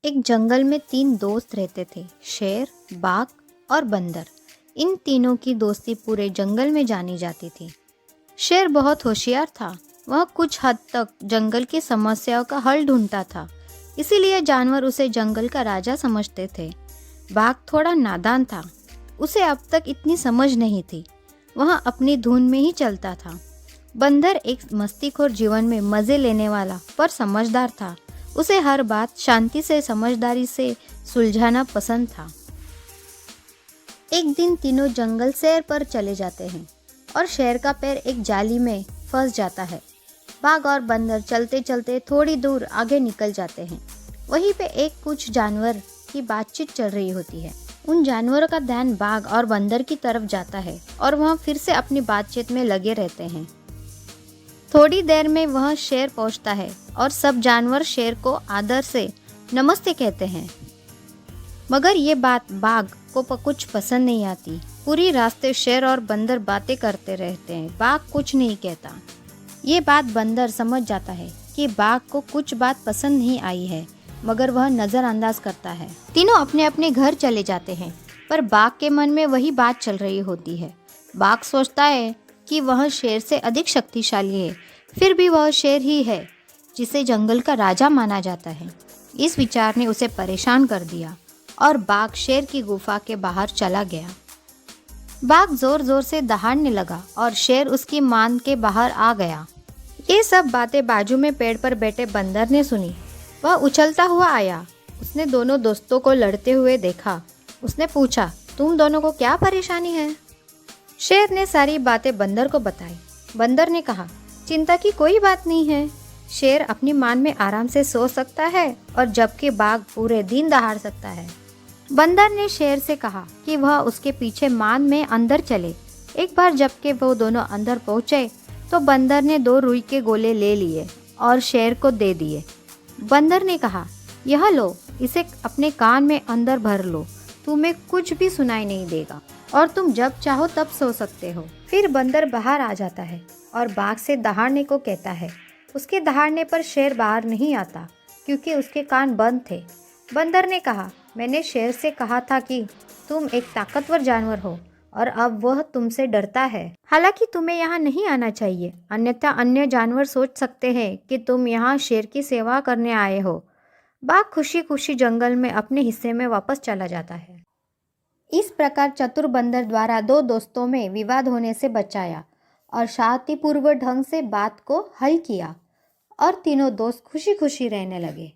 एक जंगल में तीन दोस्त रहते थे, शेर, बाघ और बंदर। इन तीनों की दोस्ती पूरे जंगल में जानी जाती थी। शेर बहुत होशियार था। वह कुछ हद तक जंगल की समस्याओं का हल ढूंढता था, इसीलिए जानवर उसे जंगल का राजा समझते थे। बाघ थोड़ा नादान था। उसे अब तक इतनी समझ नहीं थी। वह अपनी धुन में ही चलता था। बंदर एक मस्तीखोर, जीवन में मज़े लेने वाला पर समझदार था। उसे हर बात शांति से, समझदारी से सुलझाना पसंद था। एक दिन तीनों जंगल सैर पर चले जाते हैं और शेर का पैर एक जाली में फंस जाता है। बाघ और बंदर चलते चलते थोड़ी दूर आगे निकल जाते हैं। वहीं पे एक कुछ जानवर की बातचीत चल रही होती है। उन जानवरों का ध्यान बाघ और बंदर की तरफ जाता है और वह फिर से अपनी बातचीत में लगे रहते हैं। थोड़ी देर में वह शेर पहुंचता है और सब जानवर शेर को आदर से नमस्ते कहते हैं। मगर ये बात बाघ को कुछ पसंद नहीं आती। पूरी रास्ते शेर और बंदर बातें करते रहते हैं। बाघ कुछ नहीं कहता। ये बात बंदर समझ जाता है कि बाघ को कुछ बात पसंद नहीं आई है, मगर वह नज़रअंदाज करता है। तीनों अपने अपने घर चले जाते हैं, पर बाघ के मन में वही बात चल रही होती है। बाघ सोचता है कि वह शेर से अधिक शक्तिशाली है, फिर भी वह शेर ही है जिसे जंगल का राजा माना जाता है। इस विचार ने उसे परेशान कर दिया और बाघ शेर की गुफा के बाहर चला गया। बाघ जोर जोर से दहाड़ने लगा और शेर उसकी मान के बाहर आ गया। ये सब बातें बाजू में पेड़ पर बैठे बंदर ने सुनी। वह उछलता हुआ आया। उसने दोनों दोस्तों को लड़ते हुए देखा। उसने पूछा, तुम दोनों को क्या परेशानी है? शेर ने सारी बातें बंदर को बताई। बंदर ने कहा, चिंता की कोई बात नहीं है। शेर अपनी मान में आराम से सो सकता है और जबकि बाघ पूरे दिन दहाड़ सकता है। बंदर ने शेर से कहा कि वह उसके पीछे मान में अंदर चले। एक बार जबकि वो दोनों अंदर पहुंचे तो बंदर ने 2 रुई के गोले ले लिए और शेर को दे दिए। बंदर ने कहा, यह लो, इसे अपने कान में अंदर भर लो। तुम्हें कुछ भी सुनाई नहीं देगा और तुम जब चाहो तब सो सकते हो। फिर बंदर बाहर आ जाता है और बाघ से दहाड़ने को कहता है। उसके दहाड़ने पर शेर बाहर नहीं आता क्योंकि उसके कान बंद थे। बंदर ने कहा, मैंने शेर से कहा था कि तुम एक ताकतवर जानवर हो और अब वह तुमसे डरता है। हालांकि तुम्हें यहाँ नहीं आना चाहिए, अन्यथा अन्य जानवर सोच सकते हैं कि तुम यहाँ शेर की सेवा करने आए हो। बाघ खुशी खुशी जंगल में अपने हिस्से में वापस चला जाता है। इस प्रकार चतुर बंदर द्वारा 2 दोस्तों में विवाद होने से बचाया और शांतिपूर्वक ढंग से बात को हल किया और तीनों दोस्त खुशी खुशी रहने लगे।